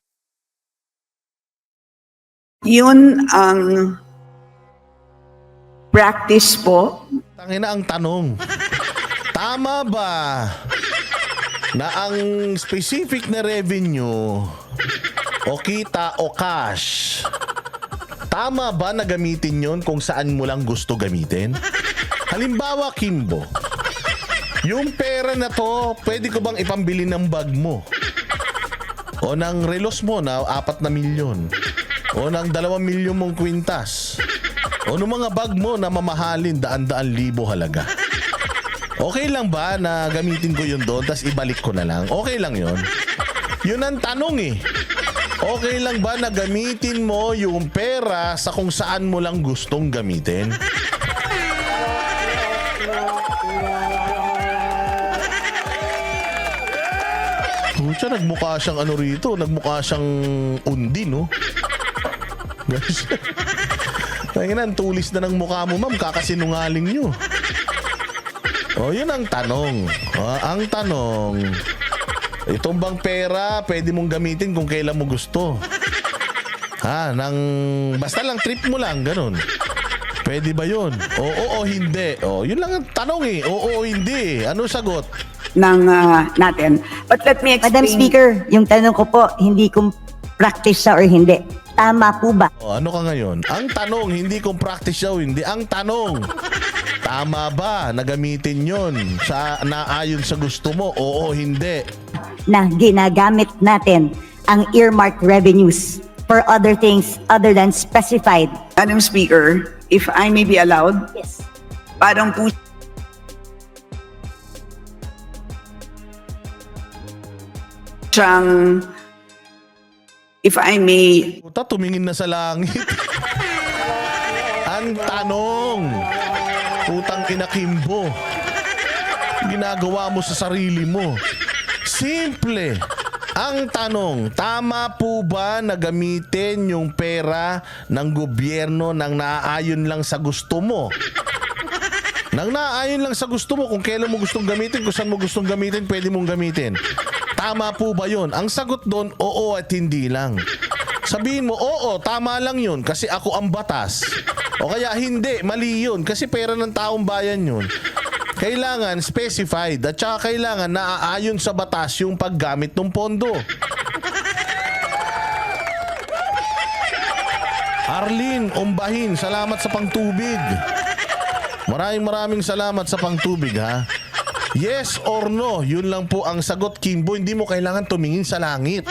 Yun ang practice po. Tangina ang tanong. Tama ba na ang specific na revenue o kita o cash, tama ba na gamitin yon kung saan mo lang gusto gamitin? Halimbawa, Kimbo, yung pera na to, pwede ko bang ipambili ng bag mo? O ng relos mo na 4 na milyon? O ng 2 milyon mong kwintas? O ng mga bag mo na mamahalin daan-daan libo halaga? Okay lang ba na gamitin ko yun doon tas ibalik ko na lang? Okay lang yun? Yun ang tanong eh. Okay lang ba na gamitin mo yung pera sa kung saan mo lang gustong gamitin? Pucha, nagmukha siyang ano rito. Nagmukha siyang undi, no? Ngayon, ang tulis na ng mukha mo, ma'am. Kakasinungaling nyo. O, yun ang tanong. Ang tanong, itong bang pera, pwede mong gamitin kung kailan mo gusto. Basta lang trip mo lang, ganun. Pwede ba yun? Oo o hindi. O, yun lang ang tanong eh. Oo o hindi. Ano sagot? Ng natin. But let me explain. Madam Speaker, yung tanong ko po, hindi kung practice siya or hindi. Tama po ba? O, ano ka ngayon? Ang tanong, hindi kung practice siya o hindi. Ang tanong, tama ba na gamitin yun sa naayon sa gusto mo? Oo o hindi. Na ginagamit natin ang earmark revenues for other things other than specified. Madam Speaker, if I may be allowed, Yes. parang po siyang, if I may, Puta, tumingin na sa langit. Ang tanong, putang ina Kimbo, ginagawa mo sa sarili mo. Simple. Ang tanong, tama po ba na gamitin yung pera ng gobyerno nang naaayon lang sa gusto mo? Nang naaayon lang sa gusto mo, kung kailan mo gustong gamitin, kung saan mo gustong gamitin, pwede mong gamitin. Tama po ba yun? Ang sagot doon, oo at hindi lang. Sabihin mo, oo, tama lang yun kasi ako ang batas. O kaya hindi, mali yun kasi pera ng taong bayan yun. Kailangan specified at saka kailangan naaayon sa batas yung paggamit ng pondo. Arlene Ombahin, salamat sa pangtubig. Maraming salamat sa pangtubig, ha. Yes or no, yun lang po ang sagot, Kimbo. Hindi mo kailangan tumingin sa langit.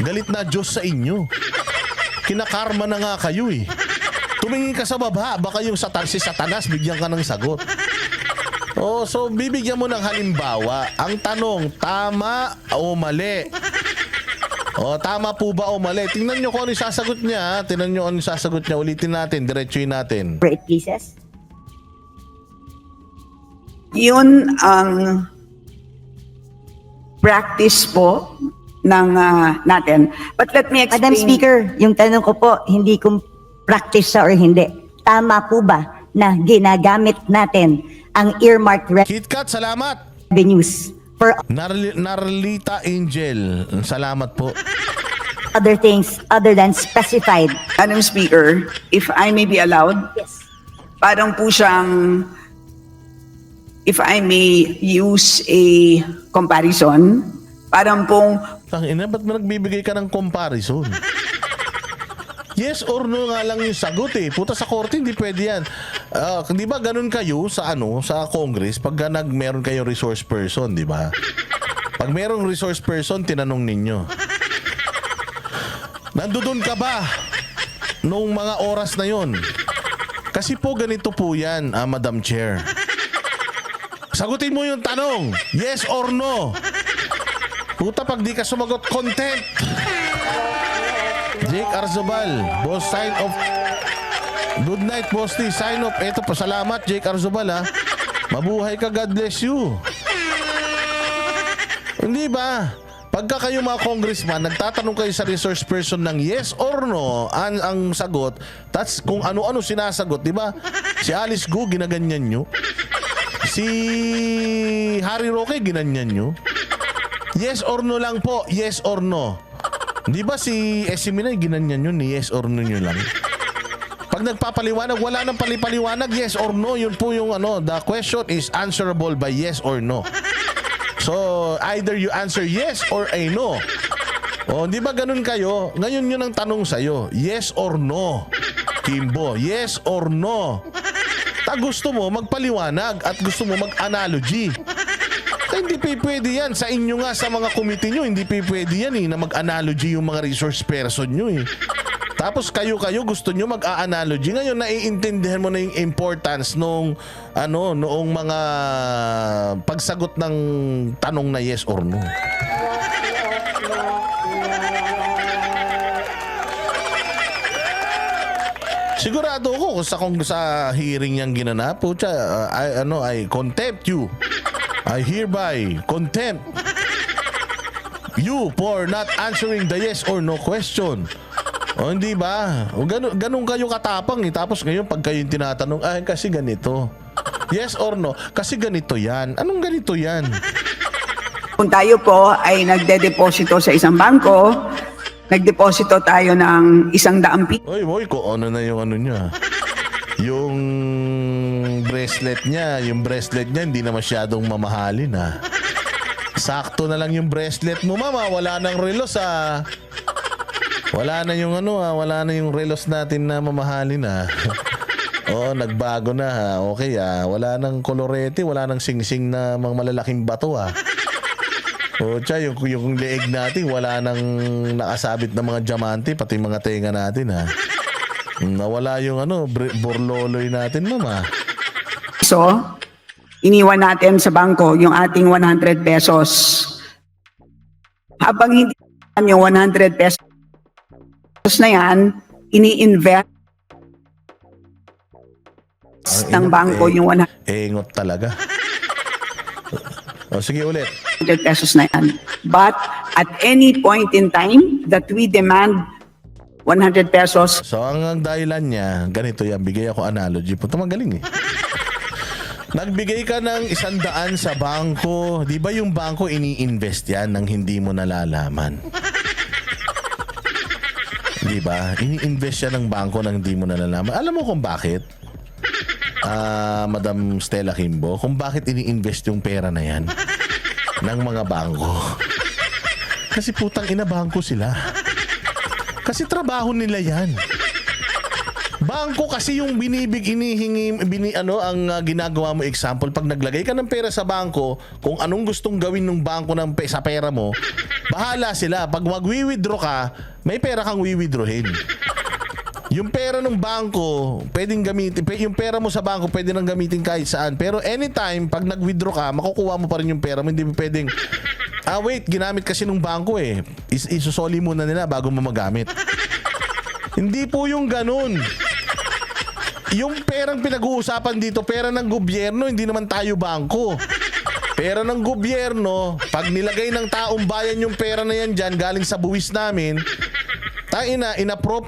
Galit na Diyos sa inyo. Kinakarma na nga kayo eh. Tumingin ka sa baba, baka yung si Satanas bigyan ka ng sagot. Oh, so bibigyan mo ng halimbawa. Ang tanong, tama o mali? Oh, tama po ba o mali? Tingnan nyo kung ano yung sasagot niya. Tingnan nyo ano yung sasagot niya. Ulitin natin, diretsuin natin. Where it pleases? yun ang practice po ng natin. But let me explain. Madam Speaker, yung tanong ko po, hindi kung practice siya or hindi. Tama po ba na ginagamit natin ang earmark KitKat, salamat. revenues for Narlita Angel, salamat po. other things other than specified? Madam Speaker, if I may be allowed, Yes. parang po siyang, if I may use a comparison, parang pong Tangina, ba't mo nagbibigay ka ng comparison? Yes or no nga lang yung sagot eh. Puta, sa korte hindi pwede yan. Di ba ganun kayo sa sa Congress pag meron kayong resource person, di ba? Pag merong resource person, tinanong ninyo. Nandoon ka ba nung mga oras na yon? Kasi po ganito po yan, Madam Chair. Sagutin mo yung tanong, yes or no? Puta, pag di ka sumagot, contempt. Jake Arzobal, boss sign of Good night, Bossy. Sign off. Eto po, salamat, Jake Arzobal, ha. Mabuhay ka, God bless you. Hindi ba? Pagka kayo mga congressman, nagtatanong kayo sa resource person ng yes or no, ang sagot, that's kung ano-ano sinasagot, di ba? Si Alice Gu, ginaganyan nyo. Si Harry Roque, ginanyan nyo. Yes or no lang po, yes or no. Di ba si Esiminay, ginanyan yun, yes or no nyo lang. Pag nagpapaliwanag, wala nang palipaliwanag, yes or no, yun po yung the question is answerable by yes or no. So, either you answer yes or a no. O, di ba ganun kayo? Ngayon yun ang tanong sa'yo. Yes or no? Kimbo, yes or no? Gusto mo magpaliwanag at gusto mo mag-analogy. Hindi pwede yan. Sa inyo nga, sa mga committee nyo, hindi pwede yan na mag-analogy yung mga resource person nyo eh. Tapos kayo gusto nyo mag-a-analogy. Ngayon, naiintindihan mo na yung importance noong mga pagsagot ng tanong na yes or no. Sigurado ako kung sa hearing niyang ginanap, I contempt you. I hereby contempt you for not answering the yes or no question. O hindi ba? O ganun kayo katapang eh. Tapos ngayon pag kayo tinatanong, kasi ganito. Yes or no? Kasi ganito yan. Anong ganito yan? Kung tayo po ay nagde-deposito sa isang bangko, nagdeposito tayo ng 100 piso. Oy, kung ano na yung niya. Yung bracelet niya hindi na masyadong mamahalin ha. Sakto na lang yung bracelet mo, mama. Wala nang relos ha. Wala na yung wala na yung relos natin na mamahalin ha. Oo, nagbago na ha. Okay ha. Wala nang kolorete, wala nang singsing na mga malalaking bato ha. O yung leeg natin, wala nang nakasabit na mga diamante, pati mga tenga natin ha. Nawala yung borloloy natin, mama. So, iniwan natin sa bangko yung ating 100 pesos. Habang hindi yung 100 pesos na yan, ini-invest ng bangko yung 100 Engot talaga. O sige ulit. pesos na yan. But at any point in time that we demand 100 pesos, So ang dahilan niya, ganito yan, bigay ako analogy. Punta magaling eh. Nagbigay ka ng 100 sa bangko. Di ba yung bangko ini-invest yan nang hindi mo nalalaman? Di ba? Ini-invest siya ng bangko nang hindi mo nalalaman. Alam mo kung bakit? Madam Stella Kimbo, kung bakit ini-invest yung pera na yan ng mga bangko. Kasi putang ina bangko sila. Kasi trabaho nila yan. Bangko kasi yung ang ginagawa mo example. Pag naglagay ka ng pera sa bangko, kung anong gustong gawin ng bangko sa pera mo, bahala sila. Pag mag-withdraw ka, may pera kang withdrawin. Yung pera ng bangko, pwedeng gamitin. Yung pera mo sa bangko, pwede nang gamitin kahit saan. Pero anytime, pag nag-withdraw ka, makukuha mo pa rin yung pera mo. Hindi mo pwedeng, wait, ginamit kasi ng bangko eh. Isusoli muna nila bago mo magamit. Hindi po yung ganun. Yung perang pinag-uusapan dito, pera ng gobyerno, hindi naman tayo bangko. Pera ng gobyerno, pag nilagay ng taong bayan yung pera na yan dyan, galing sa buwis namin,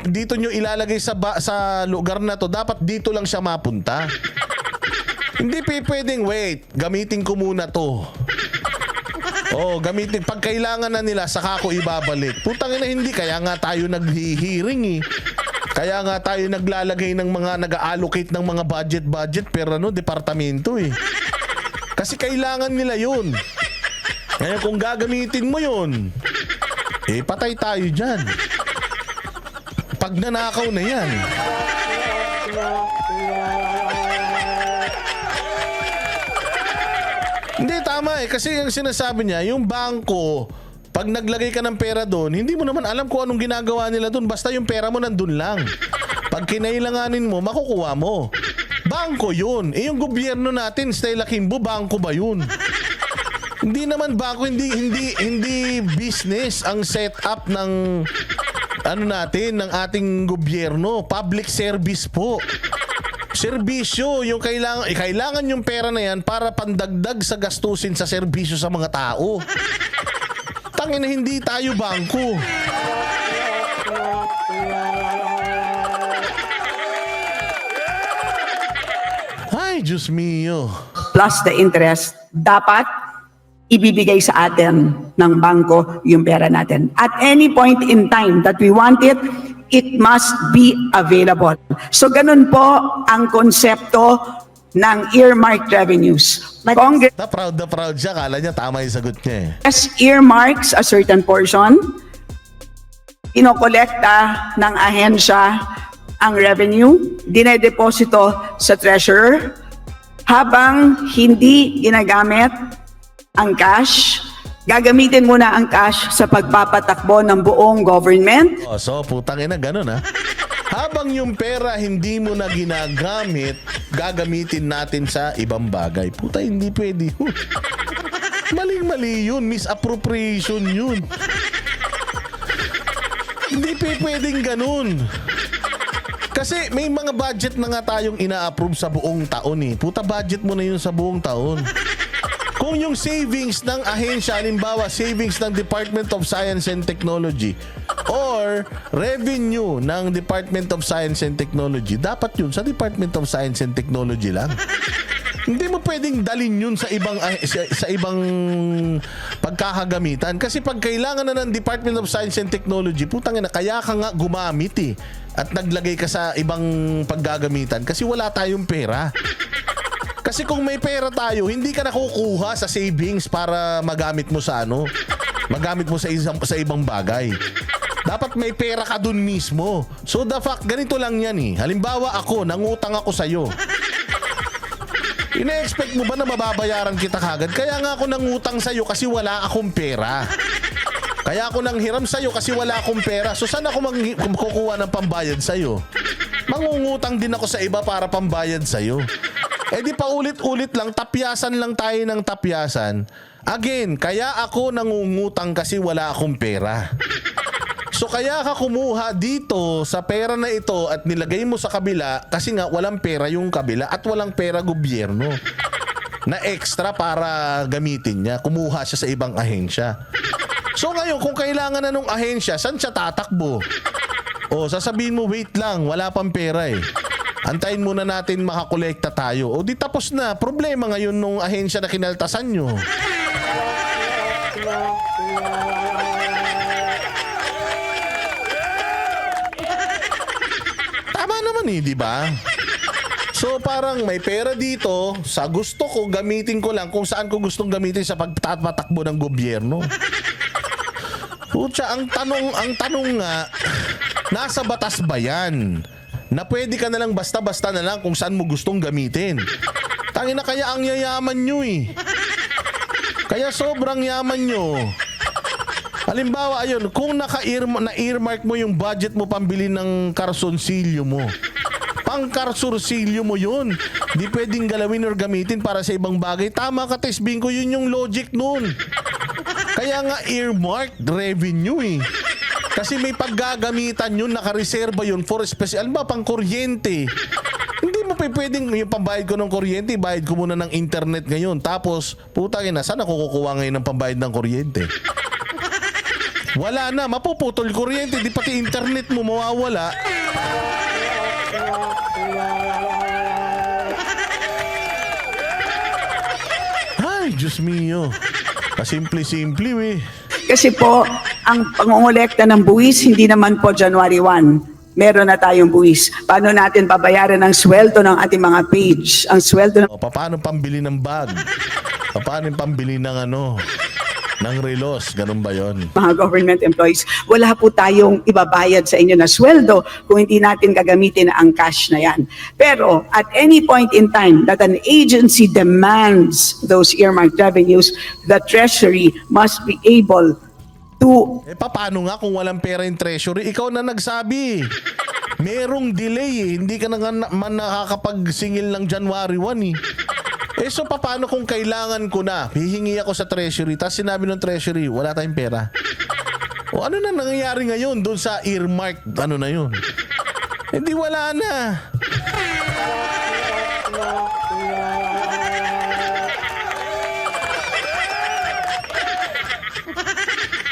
dito nyo ilalagay sa lugar na to, dapat dito lang siya mapunta. Hindi pwedeng, wait, gamitin ko muna to. Gamitin. Pag kailangan na nila, saka ko ibabalik. Putang ina, hindi. Kaya nga tayo naghihiring eh. Kaya nga tayo naglalagay ng mga, nag-allocate ng mga budget pero departamento eh. Kasi kailangan nila yun. Kaya kung gagamitin mo yun, patay tayo dyan. Pag nanakaw na yan. Hindi, tama eh. Kasi yung sinasabi niya, yung bangko, pag naglagay ka ng pera doon, hindi mo naman alam kung anong ginagawa nila doon. Basta yung pera mo nandun lang. Pag kinailanganin mo, makukuha mo. Bangko yun. Yung gobyerno natin, Stella Kimbo, bangko ba yun? Hindi naman bangko, hindi business ang setup ng ano natin, ng ating gobyerno. Public service po. Serbisyo, yung kailangan yung pera na yan para pandagdag sa gastusin sa serbisyo sa mga tao. Tangina, hindi tayo bangko. Ay, Diyos mio. plus the interest, dapat ibibigay sa atin ng bangko yung pera natin. At any point in time that we want it, it must be available. So ganun po ang konsepto ng earmarked revenues. Congress Na proud siya. Kala niya tama yung sagot niya eh. earmarks a certain portion, inokolekta ng ahensya ang revenue, dinedeposito sa treasurer, habang hindi ginagamit ang cash, gagamitin muna ang cash sa pagpapatakbo ng buong government. Oh, so, putang ina, ganun ha. Habang yung pera hindi mo na ginagamit, gagamitin natin sa ibang bagay. Puta, hindi pwede yun. Maling-mali yun. Misappropriation yun. Hindi pwedeng ganun. Kasi may mga budget na nga tayong ina-approve sa buong taon eh. Puta, budget mo na yun sa buong taon. Kung yung savings ng ahensya, halimbawa savings ng Department of Science and Technology or revenue ng Department of Science and Technology, dapat yun sa Department of Science and Technology lang. Hindi mo pwedeng dalin yun sa ibang pagkakagamitan. Kasi pag kailangan na ng Department of Science and Technology, putang ina, kaya ka nga gumamit eh. At naglagay ka sa ibang paggagamitan kasi wala tayong pera. Kasi kung may pera tayo, hindi ka nakukuha sa savings para magamit mo sa magamit mo sa ibang bagay. Dapat may pera ka dun mismo. So the fact, ganito lang yan eh. Halimbawa ako, nangutang ako sa'yo. Ina-expect mo ba na mababayaran kita kagad? Kaya nga ako nangutang sa'yo kasi wala akong pera. Kaya ako nanghiram sa'yo kasi wala akong pera. So saan ako kukuha ng pambayad sa'yo? Mangungutang din ako sa iba para pambayad sa'yo. Eh di pa ulit-ulit lang, tapyasan lang tayo ng tapyasan. Again, kaya ako nangungutang kasi wala akong pera. So kaya ka kumuha dito sa pera na ito at nilagay mo sa kabila kasi nga walang pera yung kabila at walang pera gobyerno na extra para gamitin niya. Kumuha siya sa ibang ahensya. So ngayon, kung kailangan na nung ahensya, saan siya tatakbo? O sasabihin mo, wait lang, wala pang pera eh. Antayin muna natin makakolekta tayo. O di tapos na. Problema ngayon nung ahensya na kinaltasan nyo. Tama naman eh, di ba? So parang may pera dito, sa gusto ko, gamitin ko lang kung saan ko gustong gamitin sa pagpatakbo ng gobyerno. Pucha, ang tanong nga, nasa batas ba yan? Na pwede ka na lang basta-basta na lang kung saan mo gustong gamitin. Tangina, kaya ang yayaman nyo eh. Kaya sobrang yaman nyo. Halimbawa, ayun, kung na-earmark mo yung budget mo pambili ng karsonsilyo mo, pang-karsorsilyo mo yun. Di pwedeng galawin or gamitin para sa ibang bagay. Tama ka, Tesbing ko, yun yung logic nun. Kaya nga earmarked revenue eh. Kasi may paggagamitan yun, nakareserba yun for special. Alam ba, pang kuryente. Hindi mo pwedeng yung pambayad ko ng kuryente, bayad ko muna ng internet ngayon. Tapos, putangin na, saan ako kukuha ngayon ng pambayad ng kuryente? Wala na, mapuputol kuryente, di pati internet mo mawawala. Ay, Diyos mio. Kasimple-simple eh. Kasi po, ang pangongolekta ng buwis, hindi naman po January 1. Meron na tayong buwis. Paano natin babayaran ang sweldo ng ating mga page? Ang sweldo ng O, paano pambili ng bag? Paano pambili ng ng relos? Ganun ba yon? mga government employees? Wala po tayong ibabayad sa inyo na sweldo kung hindi natin gagamitin ang cash na yan. Pero at any point in time that an agency demands those earmarked revenues, the Treasury must be able to Eh, paano nga kung walang pera yung treasury? Ikaw na nagsabi. Merong delay eh. Hindi ka na nga man nakakapagsingil ng January 1 eh. Eh, so paano kung kailangan ko na? Hihingi ako sa treasury, tapos sinabi ng treasury, wala tayong pera. O ano na nangyayari ngayon doon sa earmark, ano na yun? Hindi wala na.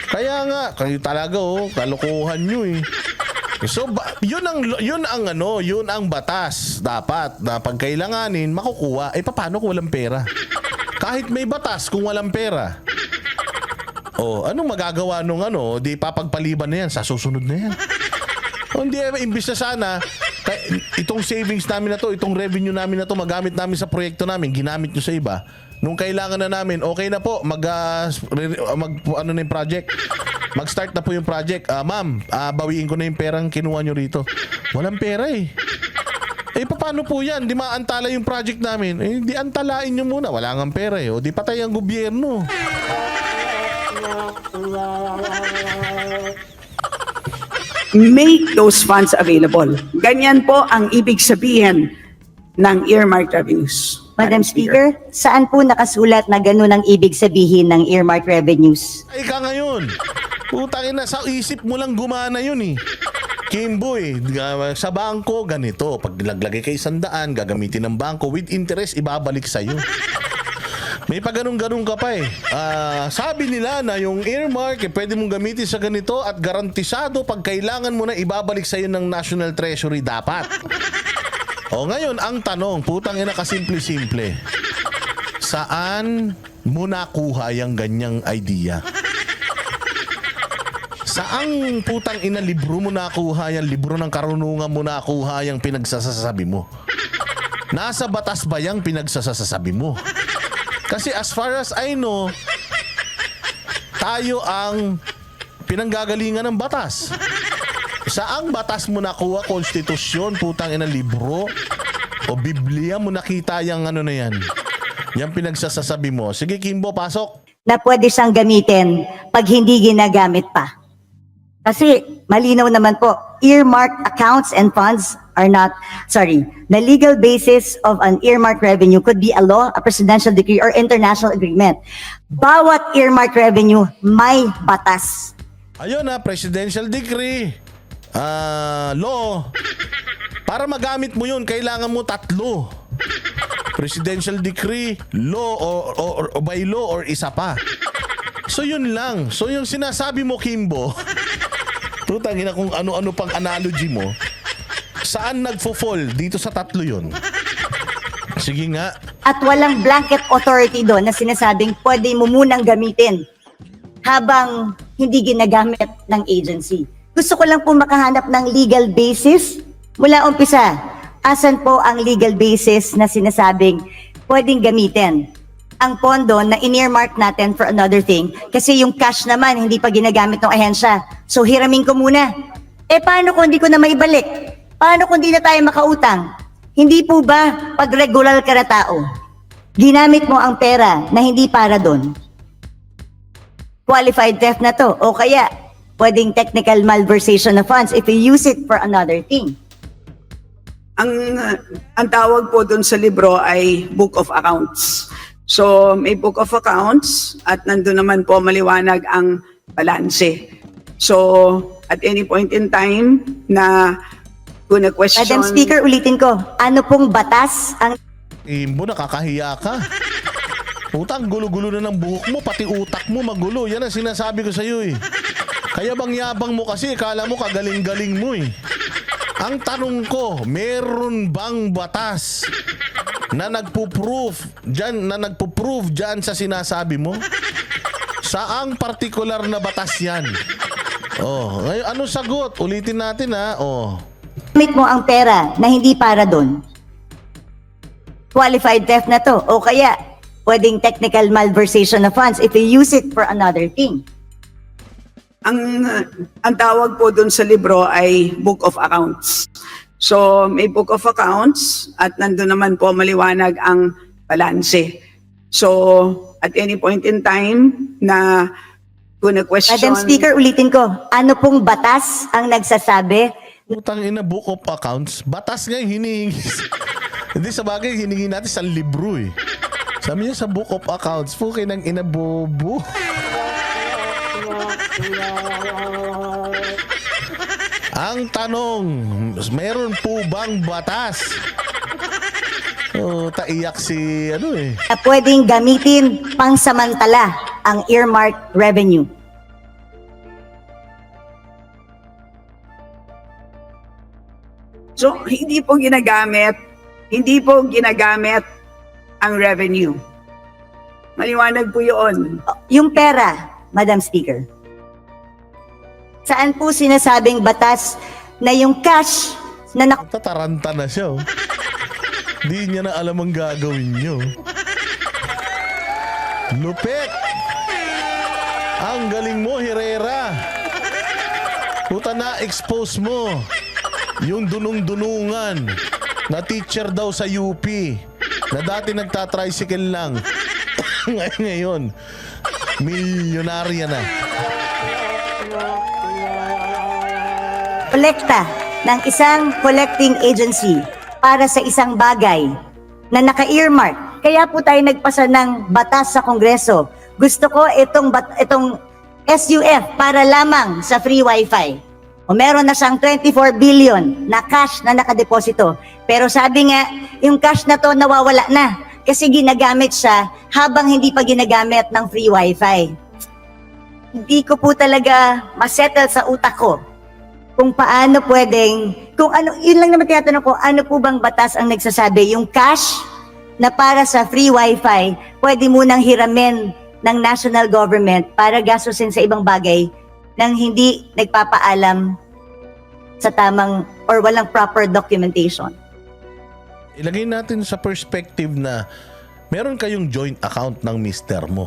Kaya nga, kayo talaga kalokohan nyo eh. So yun ang batas dapat na pagkailanganin makukuha. Paano kung walang pera? Kahit may batas kung walang pera. Anong magagawa nung di papagpaliban na yan sa susunod na yan. Hindi, imbis na sana itong savings namin na to, itong revenue namin na to, magamit namin sa proyekto namin, ginamit nyo sa iba. Nung kailangan na namin, okay na po, ano na yung project. Mag-start na po yung project. Ma'am, bawiin ko na yung perang kinuha nyo rito. Walang pera eh. Paano po yan? Di maantala yung project namin. Di antalain nyo muna. Wala nga pera eh. Di patay ang gobyerno. Make those funds available. Ganyan po ang ibig sabihin ng earmark revenues. Madam Speaker, saan po nakasulat na ganun ang ibig sabihin ng earmark revenues? Ay ka ngayon. Putang ina, sa isip mo lang gumana yun eh. Kimbo sa bangko, ganito. Pag naglagay kay 100, gagamitin ng bangko. With interest, ibabalik sa'yo. May pa ganun-ganun ka pa eh. Sabi nila na yung earmark, pwede mong gamitin sa ganito at garantisado pag kailangan mo na ibabalik sa'yo ng National Treasury dapat. Ngayon, ang tanong, putang ina kasimple-simple. Saan mo nakuha yung ganyang idea? Saang putang ina libro mo nakuha yan, libro ng karunungan mo nakuha yung pinagsasasabi mo? Nasa batas ba yung pinagsasasabi mo? Kasi as far as I know, tayo ang pinanggagalingan ng batas. Saang batas mo nakuha? Konstitusyon, putang ina libro o Biblia mo nakita yung ano na yan? Yung pinagsasasabi mo. Sige Kimbo, pasok. Na pwede siyang gamitin pag hindi ginagamit pa. Kasi malinaw naman po, earmarked accounts and funds are not, the legal basis of an earmarked revenue could be a law, a presidential decree, or international agreement. Bawat earmarked revenue may batas. Ayun presidential decree, law. Para magamit mo yun, kailangan mo 3. Presidential decree, law, or by law, or isa pa. So yun lang. So yung sinasabi mo, Kimbo, tutangin na kung ano-ano pang analogy mo, saan nagfo-fall? Dito sa 3 yun. Sige nga. At walang blanket authority doon na sinasabing pwede mo munang gamitin habang hindi ginagamit ng agency. Gusto ko lang po makahanap ng legal basis. Mula umpisa, asan po ang legal basis na sinasabing pwedeng gamitin ang pondo na in-earmark natin for another thing? Kasi yung cash naman, hindi pa ginagamit ng ahensya. So hiramin ko muna. Paano kung hindi ko na maibalik? Paano kung hindi na tayo makautang? Hindi po ba pag regular ka na tao, ginamit mo ang pera na hindi para doon? Qualified theft na to. O kaya, pwedeng technical malversation of funds if you use it for another thing. Ang tawag po doon sa libro ay Book of Accounts. So may Book of Accounts at nandun naman po maliwanag ang balanse. So at any point in time na kung na-question... Madam Speaker, ulitin ko, ano pong batas ang... Kimbo, nakakahiya ka. Utang, gulo-gulo na ng buhok mo, pati utak mo magulo. Yan ang sinasabi ko sa'yo eh. Kaya bang yabang mo kasi, kala mo kagaling-galing mo eh. Ang tanong ko, meron bang batas na nagpo-proof dyan sa sinasabi mo? Saang partikular na batas yan? Ngayon, ano sagot? Ulitin natin ha. Gamit mo ang pera na hindi para doon. Qualified theft na to. O kaya, pwedeng technical malversation of funds if you use it for another thing. Ang tawag po doon sa libro ay Book of Accounts. So may Book of Accounts at nandun naman po maliwanag ang balanse. So at any point in time na kung na-question... Madam Speaker, ulitin ko, ano pong batas ang nagsasabi? Utang ina, Book of Accounts. Batas nga yung hinihingi. Hindi, sa bagay, hinihingi natin sa libro eh. Sabi niya sa Book of Accounts, po kayo ng ina bobo. Ang tanong, meron po bang batas? Oh, taiyak si Na pwedeng gamitin pangsamantala ang earmark revenue. So, hindi po ginagamit ang revenue. Maliwanag po yun. Yung pera, Madam Speaker. Saan po sinasabing batas na yung cash na Tataranta na siya. Oh. Di niya na alam ang gagawin niyo. Lupit! Ang galing mo, Herrera. Puta na, expose mo. Yung dunung-dunungan na teacher daw sa UP na dati nagtatricycle lang. Ngayon, milyonarya na. kolekta ng isang collecting agency para sa isang bagay na naka-earmark. Kaya po tayo nagpasa ng batas sa Kongreso. Gusto ko itong SUF para lamang sa free wifi. O meron na siyang 24 billion na cash na nakadeposito. Pero sabi nga, yung cash na to nawawala na kasi ginagamit siya habang hindi pa ginagamit ng free wifi. Hindi ko po talaga masettle sa utak ko kung paano pwedeng, kung ano, yun lang naman tinatanong ko, ano po bang batas ang nagsasabi? Yung cash na para sa free wifi, pwede munang hiramin ng national government para gastusin sa ibang bagay nang hindi nagpapaalam sa tamang or walang proper documentation. Ilagay natin sa perspective na meron kayong joint account ng mister mo.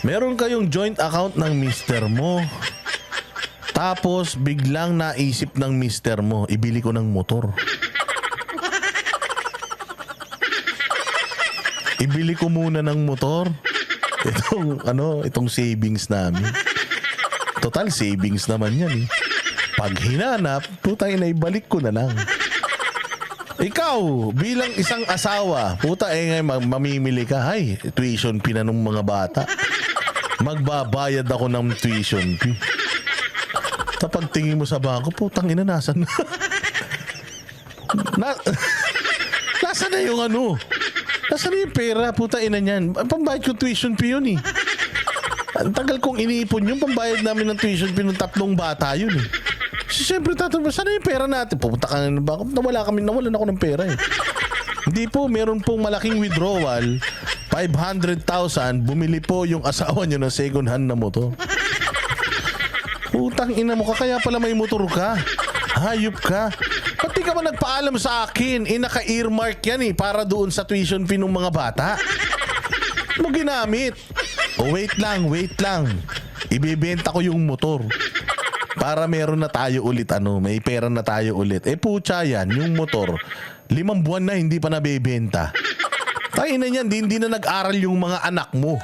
Meron kayong joint account ng mister mo. Tapos biglang naisip ng mister mo, ibili ko ng motor. Ibili ko muna ng motor. Itong savings namin. Total savings naman yan eh. Pag hinanap, putay na ibalik ko na lang. Ikaw, bilang isang asawa, puta ngayon mamimili ka, ay, tuition fee na ng mga bata. Magbabayad ako ng tuition fee. Tapag tingin mo sa bangko, putang ina, nasan na? Nasaan na yung Nasaan na yung pera, puta ina niyan? Pambayad ko tuition fee yun eh. Ang tagal kong iniipon yun, pambayad namin ng tuition fee ng 3 bata yun eh. Siyempre tatanong, saan na yung pera natin? Pupunta ka na ba? Nawalan ako ng pera eh. Hindi po, meron pong malaking withdrawal, 500,000, bumili po yung asawa nyo ng second hand na motor. Putang ina mo ka, kaya pala may motor ka. Hayop ka. Ba't di ka ba nagpaalam sa akin? Naka-earmark yan eh, para doon sa tuition fee ng mga bata. Mo ginamit. Wait lang. Ibibenta ko yung motor. Para meron na tayo ulit, may pera na tayo ulit. Putya yan, yung motor, 5 buwan na hindi pa nabebenta. Tayo na yan, hindi na nag-aral yung mga anak mo.